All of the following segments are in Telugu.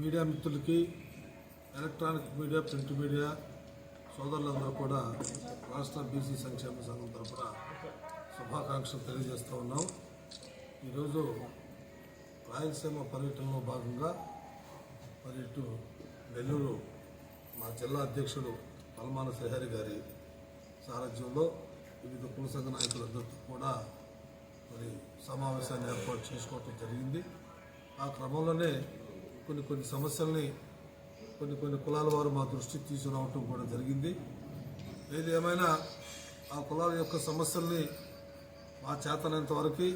మీడియా మిత్రులకి, ఎలక్ట్రానిక్ మీడియా, ప్రింట్ మీడియా సోదరులందరూ కూడా రాష్ట్ర బీసీ సంక్షేమ సంఘం తరఫున శుభాకాంక్షలు తెలియజేస్తూ ఉన్నాం. ఈరోజు రాయలసీమ పర్యటనలో భాగంగా మరి ఇటు నెల్లూరు మా జిల్లా అధ్యక్షుడు పల్మాన శ్రీహరి గారి సారథ్యంలో వివిధ కుల సంఘ నాయకులందరితో కూడా మరి సమావేశాన్ని ఏర్పాటు చేసుకోవటం జరిగింది. ఆ క్రమంలోనే కొన్ని సమస్యల్ని కొన్ని కులాల వారు మా దృష్టికి తీసుకురావటం కూడా జరిగింది. ఏది ఏమైనా ఆ కులాల యొక్క సమస్యల్ని మా చేతనంత వరకు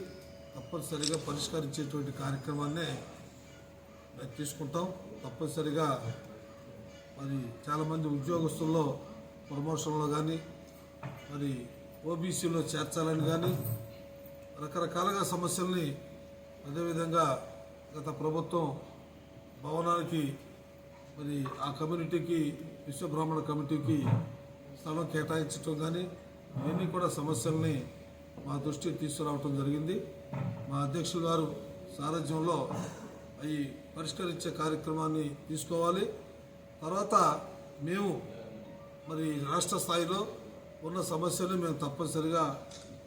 తప్పనిసరిగా పరిష్కరించేటువంటి కార్యక్రమాన్నే మేము తీసుకుంటాం. తప్పనిసరిగా మరి చాలామంది ఉద్యోగస్తుల్లో ప్రమోషన్లో కానీ మరి ఓబీసీలో చేర్చాలని కానీ రకరకాలుగా సమస్యల్ని, అదేవిధంగా గత ప్రభుత్వం భవనానికి మరి ఆ కమ్యూనిటీకి, విశ్వబ్రాహ్మణ కమిటీకి స్థలం కేటాయించడం కానీ ఇవన్నీ కూడా సమస్యల్ని మా దృష్టికి తీసుకురావటం జరిగింది. మా అధ్యక్షులు గారు సారథ్యంలో అవి పరిష్కరించే కార్యక్రమాన్ని తీసుకోవాలి. తర్వాత మేము మరి రాష్ట్ర స్థాయిలో ఉన్న సమస్యలు మేము తప్పనిసరిగా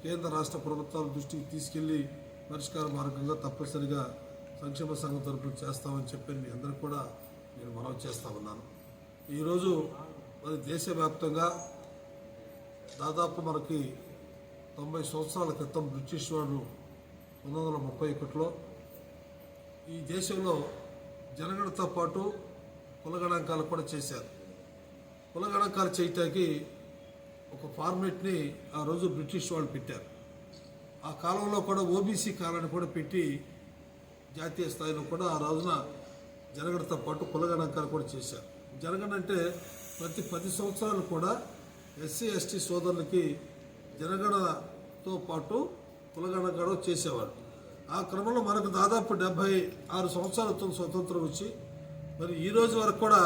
కేంద్ర రాష్ట్ర ప్రభుత్వాల దృష్టికి తీసుకెళ్లి పరిష్కార మార్గంగా తప్పనిసరిగా సంక్షేమ సంఘం తరపున చేస్తామని చెప్పి మీ అందరికీ కూడా నేను మనవి చేస్తా ఉన్నాను. ఈరోజు మరి దేశవ్యాప్తంగా దాదాపు మనకి 90 సంవత్సరాల క్రితం బ్రిటిష్ వాళ్ళు 1931లో ఈ దేశంలో జనగణనతో పాటు కులగణాంకాలు కూడా చేశారు. కులగణాంకాలు చేయటానికి ఒక ఫార్మేట్ని ఆ రోజు బ్రిటిష్ వాళ్ళు పెట్టారు. ఆ కాలంలో కూడా ఓబీసీ కాలాన్ని కూడా పెట్టి జాతీయ స్థాయిలో కూడా ఆ రోజున జనగణనతో పాటు కులగణాంకాలు కూడా చేశారు. జనగణన అంటే ప్రతి 10 సంవత్సరాలు కూడా ఎస్సీ ఎస్టీ సోదరులకి జనగణనతో పాటు కులగణన చేసేవారు. ఆ క్రమంలో మనకు దాదాపు 76 సంవత్సరాలతో స్వతంత్రం వచ్చి మరి ఈ రోజు వరకు కూడా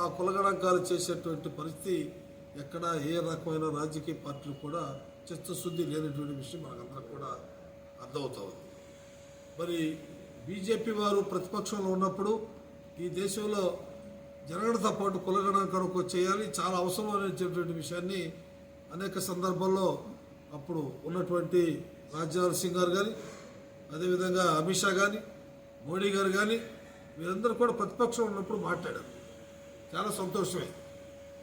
ఆ కులగణాంకాలు చేసేటువంటి పరిస్థితి ఎక్కడ ఏ రకమైన రాజకీయ పార్టీలు కూడా చిత్తశుద్ధి లేనటువంటి విషయం మనకందరం కూడా అర్థమవుతుంది. మరి బీజేపీ వారు ప్రతిపక్షంలో ఉన్నప్పుడు ఈ దేశంలో జనగణనతో పాటు కులగణన చేయాలి, చాలా అవసరం అనేటువంటి విషయాన్ని అనేక సందర్భాల్లో అప్పుడు ఉన్నటువంటి రాజ్నాథ్ సింగ్ గారు కానీ, అదేవిధంగా అమిత్ షా కానీ, మోడీ గారు కానీ వీరందరూ కూడా ప్రతిపక్షం ఉన్నప్పుడు మాట్లాడారు. చాలా సంతోషమే.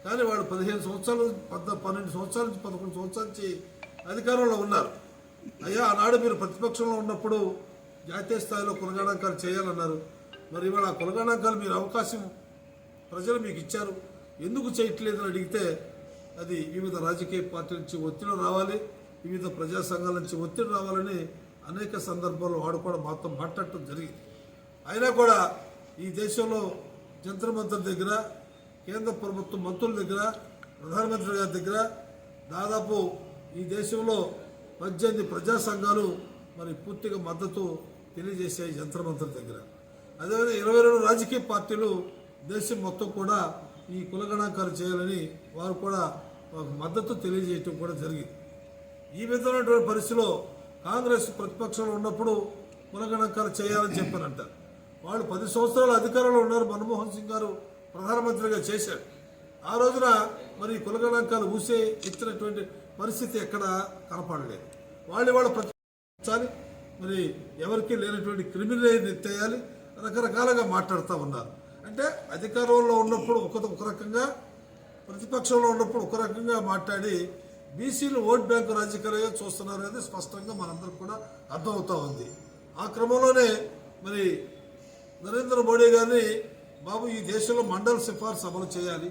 కానీ వాళ్ళు 15 సంవత్సరాలు 12 సంవత్సరాల నుంచి 11 సంవత్సరాల నుంచి అధికారంలో ఉన్నారు. అయ్యా, ఆనాడు మీరు ప్రతిపక్షంలో ఉన్నప్పుడు జాతీయ స్థాయిలో కులగణాంకాలు చేయాలన్నారు. మరి ఇవాళ ఆ కులగణాంకాలు మీరు అవకాశం ప్రజలు మీకు ఇచ్చారు, ఎందుకు చేయట్లేదని అడిగితే అది వివిధ రాజకీయ పార్టీల నుంచి ఒత్తిడి రావాలి, వివిధ ప్రజా సంఘాల నుంచి ఒత్తిడి రావాలని అనేక సందర్భాల్లో వాడు కూడా మాతో మాట్లాడటం జరిగింది. అయినా కూడా ఈ దేశంలో జంతర్ మంతర్ దగ్గర, కేంద్ర ప్రభుత్వ మంత్రుల దగ్గర, ప్రధానమంత్రి గారి దగ్గర దాదాపు ఈ దేశంలో 18 ప్రజా సంఘాలు మరి పూర్తిగా మద్దతు తెలియజేసే జంతర్ మంతర్ దగ్గర. అదేవిధంగా 22 రాజకీయ పార్టీలు దేశం మొత్తం కూడా ఈ కులగణాంకాలు చేయాలని వారు కూడా మద్దతు తెలియజేయటం కూడా జరిగింది. ఈ విధమైనటువంటి పరిస్థితిలో కాంగ్రెస్ ప్రతిపక్షంలో ఉన్నప్పుడు కులగణాంకాలు చేయాలని చెప్పారంటారు. వాళ్ళు 10 సంవత్సరాలు అధికారంలో ఉన్నారు. మన్మోహన్ సింగ్ గారు ప్రధానమంత్రిగా చేశారు. ఆ రోజున మరి కులగణాంకాలు ఊసే ఎత్తినటువంటి పరిస్థితి ఎక్కడ కనపడలేదు. వాళ్ళు ప్రతిపాదించాలి, మరి ఎవరికి లేనటువంటి క్రిమినల్ ఎత్తేయాలి, రకరకాలుగా మాట్లాడుతూ ఉన్నారు. అంటే అధికారంలో ఉన్నప్పుడు ఒక రకంగా, ప్రతిపక్షంలో ఉన్నప్పుడు ఒక రకంగా మాట్లాడి బీసీలు ఓట్ బ్యాంకు రాజకీయాలుగా చూస్తున్నారు అనేది స్పష్టంగా మనందరికి కూడా అర్థమవుతూ ఉంది. ఆ క్రమంలోనే మరి నరేంద్ర మోడీ గారిని, బాబు ఈ దేశంలో మండల సిఫార్సు అమలు చేయాలి,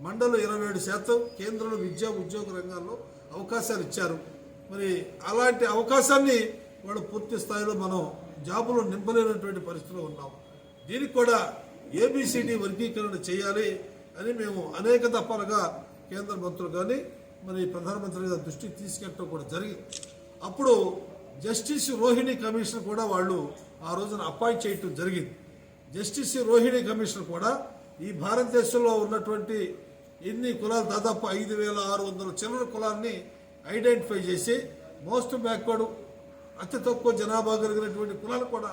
మండలు 27% కేంద్రంలో విద్యా ఉద్యోగ రంగాల్లో అవకాశాలు ఇచ్చారు. మరి అలాంటి అవకాశాన్ని వాళ్ళు పూర్తి స్థాయిలో మనం జాబులు నింపలేనటువంటి పరిస్థితిలో ఉన్నాం. దీనికి కూడా ఏబిసిడి వర్గీకరణ చేయాలి అని మేము అనేక దఫాలుగా కేంద్ర మంత్రులు కానీ మరి ప్రధానమంత్రి గారి దృష్టికి తీసుకెళ్ళడం కూడా జరిగింది. అప్పుడు జస్టిస్ రోహిణి కమిషన్ కూడా వాళ్ళు ఆ రోజున అపాయింట్ చేయటం జరిగింది. జస్టిస్ రోహిణి కమిషన్ కూడా ఈ భారతదేశంలో ఉన్నటువంటి ఎన్ని కులాలు దాదాపు 5,600 చిల్లర కులాన్ని ఐడెంటిఫై చేసి మోస్ట్ బ్యాక్వర్డ్ అతి తక్కువ జనాభా కలిగినటువంటి కులాలు కూడా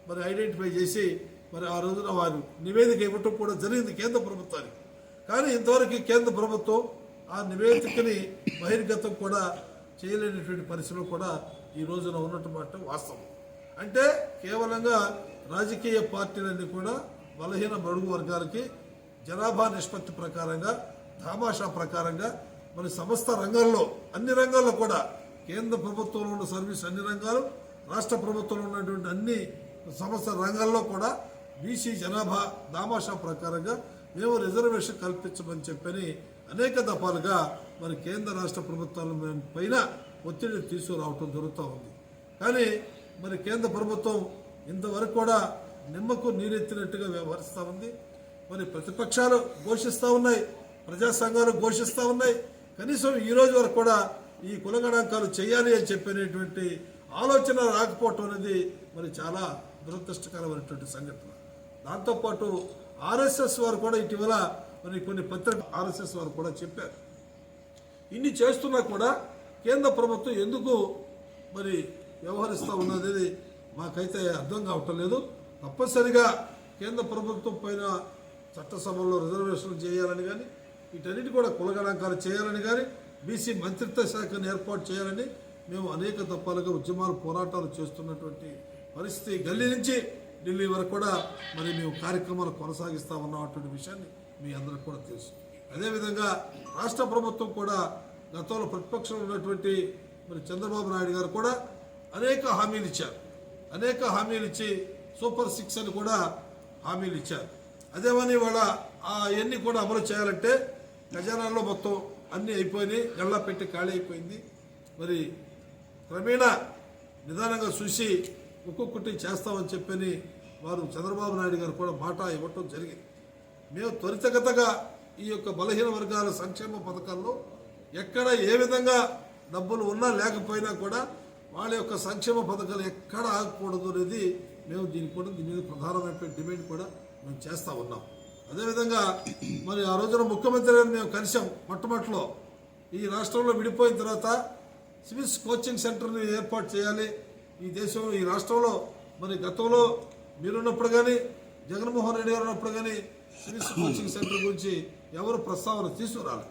మరి ఐడెంటిఫై చేసి మరి ఆ రోజున వారు నివేదిక ఇవ్వటం కూడా జరిగింది కేంద్ర ప్రభుత్వానికి. కానీ ఇంతవరకు కేంద్ర ప్రభుత్వం ఆ నివేదికని బహిర్గతం కూడా చేయలేనటువంటి పరిస్థితులు కూడా ఈ రోజున ఉన్నటువంటి వాస్తవం. అంటే కేవలంగా రాజకీయ పార్టీలన్నీ కూడా బలహీన బడుగు వర్గాలకి జనాభా నిష్పత్తి ప్రకారంగా ధామాషా ప్రకారంగా మరి సమస్త రంగాల్లో అన్ని రంగాల్లో కూడా కేంద్ర ప్రభుత్వంలో ఉన్న సర్వీస్ అన్ని రంగాలు రాష్ట్ర ప్రభుత్వంలో ఉన్నటువంటి అన్ని సమస్త రంగాల్లో కూడా బీసీ జనాభా దామాషా ప్రకారంగా మేము రిజర్వేషన్ కల్పించమని చెప్పని అనేక దఫాలుగా మరి కేంద్ర రాష్ట్ర ప్రభుత్వాల పైన ఒత్తిడి తీసుకురావటం జరుగుతూ ఉంది. కానీ మరి కేంద్ర ప్రభుత్వం ఇంతవరకు కూడా నిమ్మకు నీరెత్తినట్టుగా వ్యవహరిస్తూ ఉంది. మరి ప్రతిపక్షాలు ఘోషిస్తూ ఉన్నాయి, ప్రజా సంఘాలు ఘోషిస్తూ ఉన్నాయి. కనీసం ఈ రోజు వరకు కూడా ఈ కుల గణాంకాలు చేయాలి అని చెప్పినటువంటి ఆలోచన రాకపోవటం అనేది మరి చాలా దురదృష్టకరమైనటువంటి సంఘటన. దాంతోపాటు ఆర్ఎస్ఎస్ వారు కూడా ఇటీవల మరి కొన్ని పత్రిక ఆర్ఎస్ఎస్ వారు కూడా చెప్పారు. ఇన్ని చేస్తున్నా కూడా కేంద్ర ప్రభుత్వం ఎందుకు మరి వ్యవహరిస్తూ ఉన్నది మాకైతే అర్థం కావటం లేదు. తప్పనిసరిగా కేంద్ర ప్రభుత్వం పైన చట్టసభల్లో రిజర్వేషన్లు చేయాలని కానీ వీటన్నిటి కూడా కుల గణాంకాలు చేయాలని కానీ బీసీ మంత్రిత్వ శాఖను ఏర్పాటు చేయాలని మేము అనేక దఫాలుగా ఉద్యమాలు పోరాటాలు చేస్తున్నటువంటి పరిస్థితి. గల్లీ నుంచి ఢిల్లీ వరకు కూడా మరి మేము కార్యక్రమాలు కొనసాగిస్తూ ఉన్నటువంటి విషయాన్ని మీ అందరికి కూడా తెలుసు. అదేవిధంగా రాష్ట్ర ప్రభుత్వం కూడా గతంలో ప్రతిపక్షంలో ఉన్నటువంటి మరి చంద్రబాబు నాయుడు గారు కూడా అనేక హామీలు ఇచ్చారు. అనేక హామీలు ఇచ్చి సూపర్ 6 అని కూడా హామీలు ఇచ్చారు. అదేమని వాళ్ళ అవన్నీ కూడా అమలు చేయాలంటే ఖజానాల్లో మొత్తం అన్నీ అయిపోయినాయి, గల్లా పెట్టి ఖాళీ అయిపోయింది. మరి క్రమేణా నిదానంగా చూసి ఒక్కొక్కటి చేస్తామని చెప్పని వారు చంద్రబాబు నాయుడు గారు కూడా మాట ఇవ్వటం జరిగింది. మేము త్వరితగతగా ఈ యొక్క బలహీన వర్గాల సంక్షేమ పథకాల్లో ఎక్కడ ఏ విధంగా డబ్బులు ఉన్నా లేకపోయినా కూడా వాళ్ళ యొక్క సంక్షేమ పథకాలు ఎక్కడ ఆగకూడదు అనేది మేము దీని మీద ప్రధానమైనటువంటి డిమాండ్ కూడా మేము చేస్తూ ఉన్నాం. అదేవిధంగా మరి ఆ రోజున ముఖ్యమంత్రి గారిని మేము కలిసాం. మొట్టమొదటిలో ఈ రాష్ట్రంలో విడిపోయిన తర్వాత సివిల్స్ కోచింగ్ సెంటర్ని ఏర్పాటు చేయాలి ఈ దేశంలో ఈ రాష్ట్రంలో. మరి గతంలో మీరున్నప్పుడు కానీ జగన్మోహన్ రెడ్డి గారు ఉన్నప్పుడు కానీ సివిల్స్ కోచింగ్ సెంటర్ గురించి ఎవరు ప్రస్తావన తీసుకురాలి.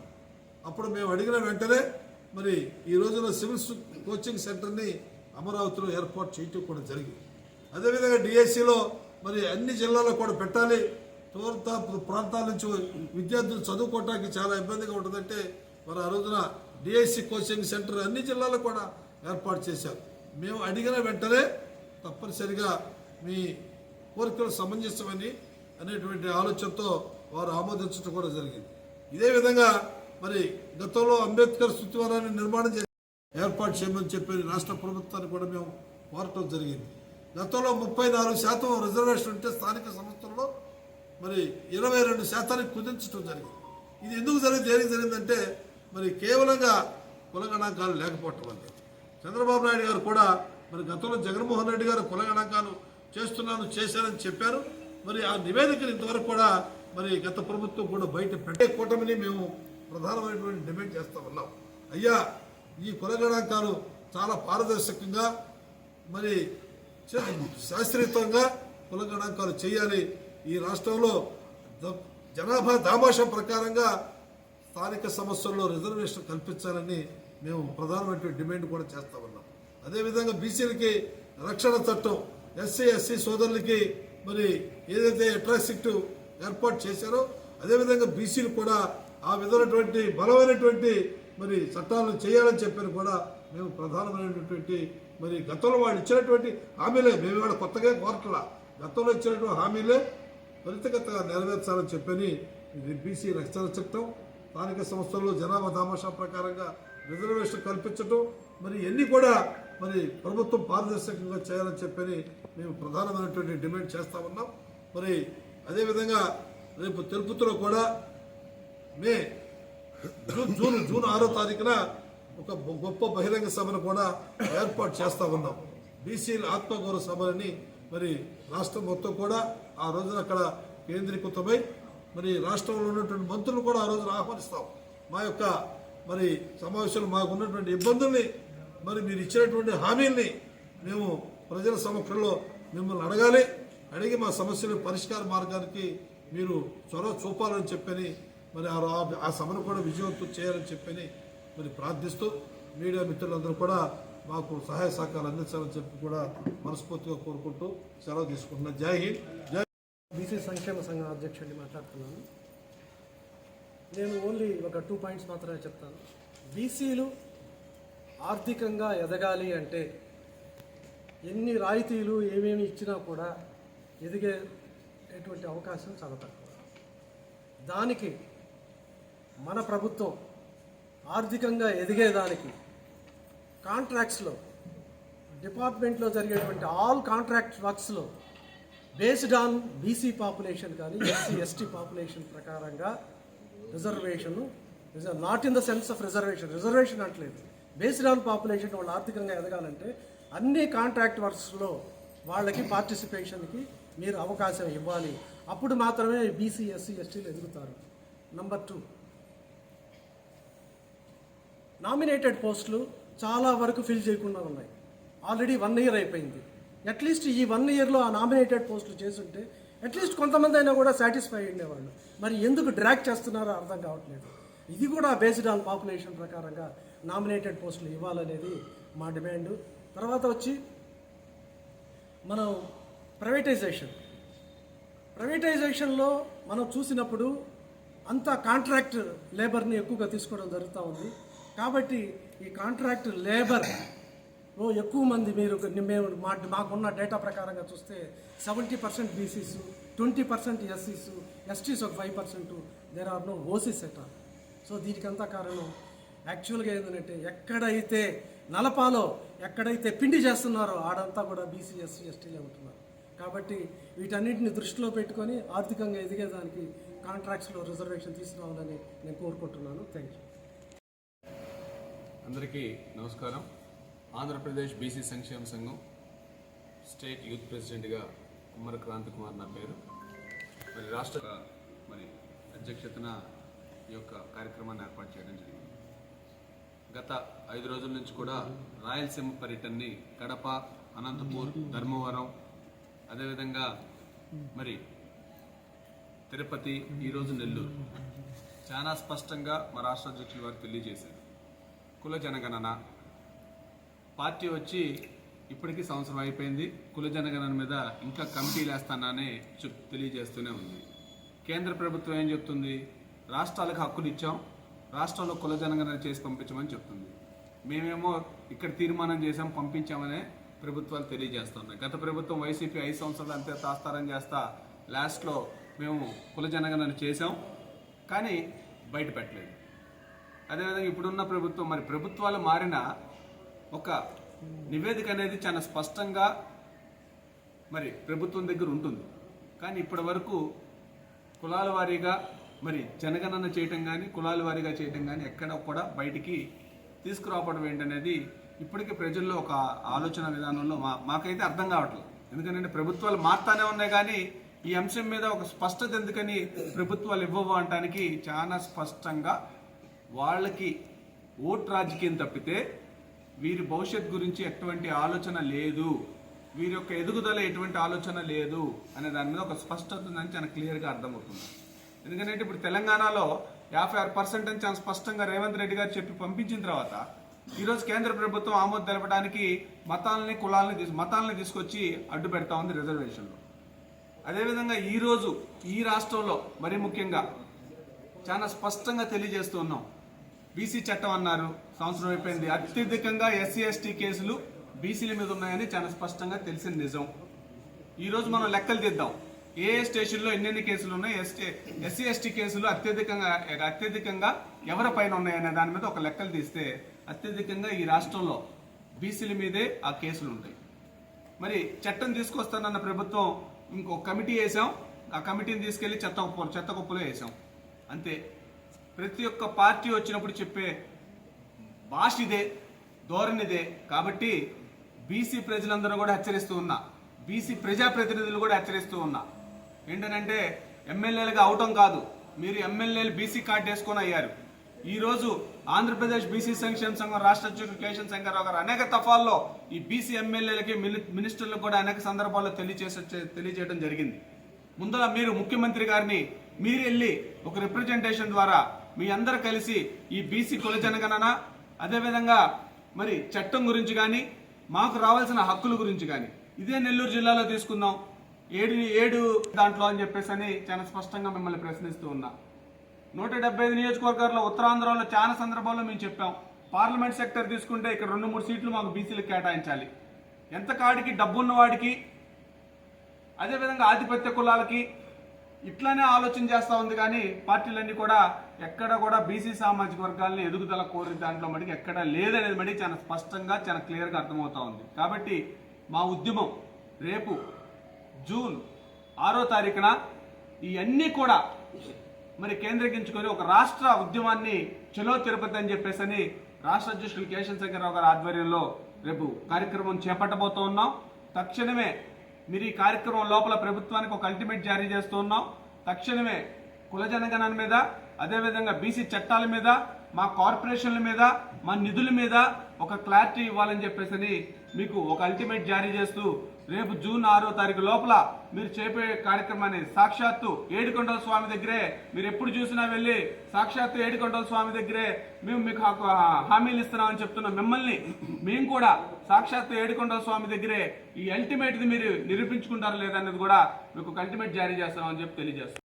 అప్పుడు మేము అడిగిన వెంటనే మరి ఈ రోజున సివిల్స్ కోచింగ్ సెంటర్ని అమరావతిలో ఏర్పాటు చేయటం కూడా జరిగింది. అదేవిధంగా డిఎస్సిలో మరి అన్ని జిల్లాల్లో కూడా పెట్టాలి. దూర ప్రాంతాల నుంచి విద్యార్థులు చదువుకోవడానికి చాలా ఇబ్బందిగా ఉంటుందంటే మరి ఆ రోజున డిఎస్సి కోచింగ్ సెంటర్ అన్ని జిల్లాల్లో కూడా ఏర్పాటు చేశారు. మేము అడిగిన వెంటనే తప్పనిసరిగా మీ కోరికలు సమంజసమని అనేటువంటి ఆలోచనతో వారు ఆమోదించడం కూడా జరిగింది. ఇదే విధంగా మరి గతంలో అంబేద్కర్ స్తుతివనాన్ని నిర్మాణం చేసి ఏర్పాటు చేయమని చెప్పి రాష్ట్ర ప్రభుత్వాన్ని కూడా మేము కోరటం జరిగింది. గతంలో 34% రిజర్వేషన్ ఉంటే స్థానిక సంస్థల్లో మరి 22% కుదించడం జరిగింది. ఇది ఎందుకు జరిగింది, ఏం జరిగిందంటే మరి కేవలంగా కుల గణాంకాలు లేకపోవటం వల్ల. చంద్రబాబు నాయుడు గారు కూడా మరి గతంలో జగన్మోహన్ రెడ్డి గారు కుల గణాంకాలు చేశారని చెప్పారు. మరి ఆ నివేదికను ఇంతవరకు కూడా మరి గత ప్రభుత్వం కూడా బయట పెట్టే కూటమిని మేము ప్రధానమైనటువంటి డిమాండ్ చేస్తూ ఉన్నాం. అయ్యా, ఈ కుల గణాంకాలు చాలా పారదర్శకంగా మరి శాస్త్రీయంగా కుల గణాంకాలు చేయాలి. ఈ రాష్ట్రంలో జనాభా దామాషా ప్రకారంగా స్థానిక సమస్యల్లో రిజర్వేషన్ కల్పించాలని మేము ప్రధానమైనటువంటి డిమాండ్ కూడా చేస్తూ ఉన్నాం. అదేవిధంగా బీసీలకి రక్షణ చట్టం, ఎస్సీ సోదరులకి మరి ఏదైతే అట్రాసిటీ ఏర్పాటు చేశారో అదేవిధంగా బీసీలు కూడా ఆ విధమైనటువంటి బలమైనటువంటి మరి చట్టాలను చేయాలని చెప్పని కూడా మేము ప్రధానమైనటువంటి మరి గతంలో వాళ్ళు ఇచ్చినటువంటి హామీలే మేము ఇవాళ కొత్తగా కోరట్లా, గతంలో ఇచ్చినటువంటి హామీలే త్వరితగతంగా నెరవేర్చాలని చెప్పని బీసీ రక్షణ చట్టం, స్థానిక సంస్థల్లో జనాభా దామాషా ప్రకారంగా రిజర్వేషన్ కల్పించడం మరి ఇవన్నీ కూడా మరి ప్రభుత్వం పారదర్శకంగా చేయాలని చెప్పని మేము ప్రధానమైనటువంటి డిమాండ్ చేస్తూ ఉన్నాం. మరి అదేవిధంగా రేపు తిరుపతిలో కూడా జూన్ 6వ తారీఖున ఒక గొప్ప బహిరంగ సభను కూడా ఏర్పాటు చేస్తూ ఉన్నాం. బీసీల ఆత్మగౌరవ సభలని మరి రాష్ట్రం మొత్తం కూడా ఆ రోజున అక్కడ కేంద్రీకృతమై మరి రాష్ట్రంలో ఉన్నటువంటి మంత్రులు కూడా ఆ రోజున ఆహ్వానిస్తాం. మా యొక్క మరి సమావేశంలో మాకు ఉన్నటువంటి ఇబ్బందుల్ని మరి మీరు ఇచ్చినటువంటి హామీల్ని మేము ప్రజల సమక్షంలో మిమ్మల్ని అడిగి మా సమస్యల పరిష్కార మార్గానికి మీరు చొరవ చూపాలని చెప్పని మరి ఆ సభను కూడా విజయవంతం చేయాలని చెప్పని మరి ప్రార్థిస్తూ మీడియా మిత్రులందరూ కూడా మాకు సహాయ సహకారాలు అందించాలని చెప్పి కూడా మనస్ఫూర్తిగా కోరుకుంటూ సెలవు తీసుకుంటున్నాను. జై హింద్, జై. బీసీ సంక్షేమ సంఘం అధ్యక్షుడిని మాట్లాడుతున్నాను. నేను ఓన్లీ ఒక 2 పాయింట్స్ మాత్రమే చెప్తాను. బీసీలు ఆర్థికంగా ఎదగాలి అంటే ఎన్ని రాయితీలు ఏమేమి ఇచ్చినా కూడా ఎదిగేటువంటి అవకాశం చాలా తక్కువ. దానికి మన ప్రభుత్వం ఆర్థికంగా ఎదిగేదానికి కాంట్రాక్ట్స్లో డిపార్ట్మెంట్లో జరిగేటువంటి ఆల్ కాంట్రాక్ట్ వర్క్స్లో బేస్డ్ ఆన్ బీసీ పాపులేషన్ కానీ ఎస్సీ ఎస్టీ పాపులేషన్ ప్రకారంగా reservation not in the sense of reservation అంటలేదు, బేస్డ్ ఆన్ పాపులేషన్ వాళ్ళు ఆర్థికంగా ఎదగాలంటే అన్ని కాంట్రాక్ట్ వర్క్స్లో వాళ్ళకి పార్టిసిపేషన్కి మీరు అవకాశం ఇవ్వాలి. అప్పుడు మాత్రమే బీసీ ఎస్సీ ఎస్టీలు ఎదుగుతారు. నంబర్ 2, నామినేటెడ్ పోస్టులు చాలా వరకు ఫిల్ చేయకుండా ఉన్నాయి. ఆల్రెడీ 1 year అయిపోయింది. అట్లీస్ట్ ఈ 1 yearలో ఆ నామినేటెడ్ పోస్టులు చేసుంటే అట్లీస్ట్ కొంతమంది అయినా కూడా సాటిస్ఫై ఉండేవాళ్ళు. మరి ఎందుకు డ్రాగ్ చేస్తున్నారో అర్థం కావట్లేదు. ఇది కూడా బేస్డ్ ఆన్ పాపులేషన్ ప్రకారంగా నామినేటెడ్ పోస్టులు ఇవ్వాలనేది మా డిమాండ్. తర్వాత వచ్చి మనం ప్రైవేటైజేషన్లో మనం చూసినప్పుడు అంతా కాంట్రాక్ట్ లేబర్ని ఎక్కువగా తీసుకోవడం జరుగుతూ ఉంది. కాబట్టి ఈ కాంట్రాక్ట్ లేబర్లో ఎక్కువ మంది మేము మాకున్న డేటా ప్రకారంగా చూస్తే 70% బీసీస్, 20% ఎస్సీస్, ఎస్టీస్ ఒక 5%, there are no OCs at all. So దీనికంతా కారణం యాక్చువల్గా ఏంటంటే ఎక్కడైతే నలపాలో ఎక్కడైతే పిండి చేస్తున్నారో ఆడంతా కూడా బీసీ ఎస్సీ ఎస్టీలే ఉంటున్నారు. కాబట్టి వీటన్నిటిని దృష్టిలో పెట్టుకొని ఆర్థికంగా ఎదిగేదానికి కాంట్రాక్ట్స్లో రిజర్వేషన్ తీసుకురావాలని నేను కోరుకుంటున్నాను. Thank you. అందరికీ నమస్కారం. ఆంధ్రప్రదేశ్ బీసీ సంక్షేమ సంఘం స్టేట్ యూత్ ప్రెసిడెంట్గా కుమ్మర క్రాంతి కుమార్ నా పేరు. మరి రాష్ట్ర అధ్యక్షతన ఈ యొక్క కార్యక్రమాన్ని ఏర్పాటు చేయడం జరిగింది. గత 5 రోజుల నుంచి కూడా రాయలసీమ పర్యటనని కడప, అనంతపూర్, ధర్మవరం, అదేవిధంగా మరి తిరుపతి, ఈరోజు నెల్లూరు చాలా స్పష్టంగా మా రాష్ట్ర అధ్యక్షులు వారు తెలియజేశారు. కుల జనగణన పార్టీ వచ్చి ఇప్పటికీ సంవత్సరం అయిపోయింది. కుల జనగణన మీద ఇంకా కమిటీలు వేస్తానని తెలియజేస్తూనే ఉంది. కేంద్ర ప్రభుత్వం ఏం చెప్తుంది? రాష్ట్రాలకు హక్కులు ఇచ్చాం, రాష్ట్రంలో కుల జనగణన చేసి పంపించమని చెప్తుంది. మేమేమో ఇక్కడ తీర్మానం చేసాం, పంపించామనే ప్రభుత్వాలు తెలియజేస్తున్నాయి. గత ప్రభుత్వం వైసీపీ 5 సంవత్సరాలు అంతే తాస్తారం చేస్తా లాస్ట్లో మేము కుల జనగణన చేసాం, కానీ బయట పెట్టలేదు. అదేవిధంగా ఇప్పుడున్న ప్రభుత్వం, మరి ప్రభుత్వాలు మారిన ఒక నివేదిక అనేది చాలా స్పష్టంగా మరి ప్రభుత్వం దగ్గర ఉంటుంది. కానీ ఇప్పటి వరకు కులాల వారీగా మరి జనగణన చేయటం కానీ, కులాల వారీగా చేయటం కానీ ఎక్కడ కూడా బయటికి తీసుకురావడం ఏంటనేది ఇప్పటికీ ప్రజల్లో ఒక ఆలోచన విధానంలో మాకైతే అర్థం కావట్లేదు. ఎందుకంటే ప్రభుత్వాలు మారుతానే ఉన్నాయి, కానీ ఈ అంశం మీద ఒక స్పష్టత ఎందుకని ప్రభుత్వాలు ఇవ్వవు అనడానికి చాలా స్పష్టంగా వాళ్ళకి ఓటు రాజకీయం తప్పితే వీరి భవిష్యత్ గురించి ఎటువంటి ఆలోచన లేదు, వీరి యొక్క ఎదుగుదల ఎటువంటి ఆలోచన లేదు అనే దాని మీద ఒక స్పష్టత ఉందని చాలా క్లియర్గా అర్థమవుతుంది. ఎందుకంటే ఇప్పుడు తెలంగాణలో 56% అని చాలా స్పష్టంగా రేవంత్ రెడ్డి గారు చెప్పి పంపించిన తర్వాత ఈరోజు కేంద్ర ప్రభుత్వం ఆమోదం తెలపడానికి మతాలని తీసుకొచ్చి అడ్డు పెడతా ఉంది రిజర్వేషన్లో. అదేవిధంగా ఈరోజు ఈ రాష్ట్రంలో మరి ముఖ్యంగా చాలా స్పష్టంగా తెలియజేస్తూ ఉన్నాం. బీసీ చట్టం అన్నారు, సంవత్సరం అయిపోయింది. అత్యధికంగా ఎస్సీ ఎస్టీ కేసులు బీసీల మీద ఉన్నాయని చాలా స్పష్టంగా తెలిసిన నిజం. ఈరోజు మనం లెక్కలు తీద్దాం. ఏ స్టేషన్లో ఎన్నెన్ని కేసులు ఉన్నాయి, ఎస్సీ ఎస్టీ కేసులు అత్యధికంగా ఎవరిపైన ఉన్నాయనే దాని మీద ఒక లెక్కలు తీస్తే అత్యధికంగా ఈ రాష్ట్రంలో బీసీల మీదే ఆ కేసులు ఉంటాయి. మరి చట్టం తీసుకొస్తానన్న ప్రభుత్వం ఇంకొక కమిటీ వేసాం, ఆ కమిటీని తీసుకెళ్లి చెత్త కుప్పలో వేసాం అంతే. ప్రతి ఒక్క పార్టీ వచ్చినప్పుడు చెప్పే భాష ఇదే, ధోరణిదే. కాబట్టి బీసీ ప్రజలందరూ కూడా హెచ్చరిస్తూ ఉన్నా, బీసీ ప్రజాప్రతినిధులు కూడా హెచ్చరిస్తూ ఉన్నా ఏంటంటే ఎమ్మెల్యేలుగా అవటం కాదు, మీరు ఎమ్మెల్యేలు బీసీ కార్డు వేసుకొని అయ్యారు. ఈరోజు ఆంధ్రప్రదేశ్ బీసీ సంక్షేమ సంఘం రాష్ట్ర అధ్యక్షుడు కేశవ్ శంకర్రావు గారు అనేక దఫాల్లో ఈ బీసీ ఎమ్మెల్యేలకి మినిస్టర్లకు కూడా అనేక సందర్భాల్లో తెలియజేయడం జరిగింది. ముందర మీరు ముఖ్యమంత్రి గారిని మీరు వెళ్ళి ఒక రిప్రజెంటేషన్ ద్వారా మీ అందరూ కలిసి ఈ బీసీ కుల జనగణన అదేవిధంగా మరి చట్టం గురించి కానీ మాకు రావాల్సిన హక్కుల గురించి కానీ ఇదే నెల్లూరు జిల్లాలో తీసుకుందాం, ఏడు దాంట్లో అని చెప్పేసి అని చాలా స్పష్టంగా మిమ్మల్ని ప్రశ్నిస్తూ ఉన్నా. 175 నియోజకవర్గాల్లో ఉత్తరాంధ్రలో చాలా సందర్భాల్లో మేము చెప్పాం, పార్లమెంట్ సెక్టర్ తీసుకుంటే ఇక్కడ 2-3 సీట్లు మాకు బీసీలకు కేటాయించాలి. ఎంత కాడికి డబ్బున్న వాడికి అదేవిధంగా ఆధిపత్య కులాలకి ఇట్లానే ఆలోచన చేస్తూ ఉంది. కానీ పార్టీలన్నీ కూడా ఎక్కడ కూడా బీసీ సామాజిక వర్గాలని ఎదుగుదల కోరి దాంట్లో మటుకు ఎక్కడ లేదనేది మటుకు చాలా స్పష్టంగా చాలా క్లియర్గా అర్థమవుతా ఉంది. కాబట్టి మా ఉద్యమం రేపు జూన్ 6వ తారీఖున ఇవన్నీ కూడా మరి కేంద్రీకరించుకొని ఒక రాష్ట్ర ఉద్యమాన్ని చలో తిరుపతి అని చెప్పేసి అని రాష్ట్ర అధ్యక్షులు కేశవ్ శంకర్రావు గారి ఆధ్వర్యంలో రేపు కార్యక్రమం చేపట్టబోతూ ఉన్నాం. తక్షణమే మీరు ఈ కార్యక్రమం లోపల ప్రభుత్వానికి ఒక అల్టిమేట్ జారీ చేస్తూ ఉన్నాం. తక్షణమే కుల జనగణన మీద అదేవిధంగా బీసీ చట్టాల మీద మా కార్పొరేషన్ల మీద మా నిధుల మీద ఒక క్లారిటీ ఇవ్వాలని చెప్పేసి మీకు ఒక అల్టిమేట్ జారీ చేస్తూ రేపు జూన్ 6వ తారీఖు లోపల మీరు చేపే కార్యక్రమాన్ని సాక్షాత్తు ఏడుకొండల స్వామి దగ్గరే మీరు ఎప్పుడు చూసినా వెళ్ళి సాక్షాత్తు ఏడుకొండల స్వామి దగ్గరే మేము మీకు హామీలు ఇస్తున్నామని చెప్తున్నాం. మిమ్మల్ని మేము కూడా సాక్షాత్తు ఏడుకొండల స్వామి దగ్గరే ఈ అల్టిమేట్ది మీరు నిరూపించుకుంటారు లేదనేది కూడా మీకు ఒక అల్టిమేట్ జారీ చేస్తామని చెప్పి తెలియజేస్తాం.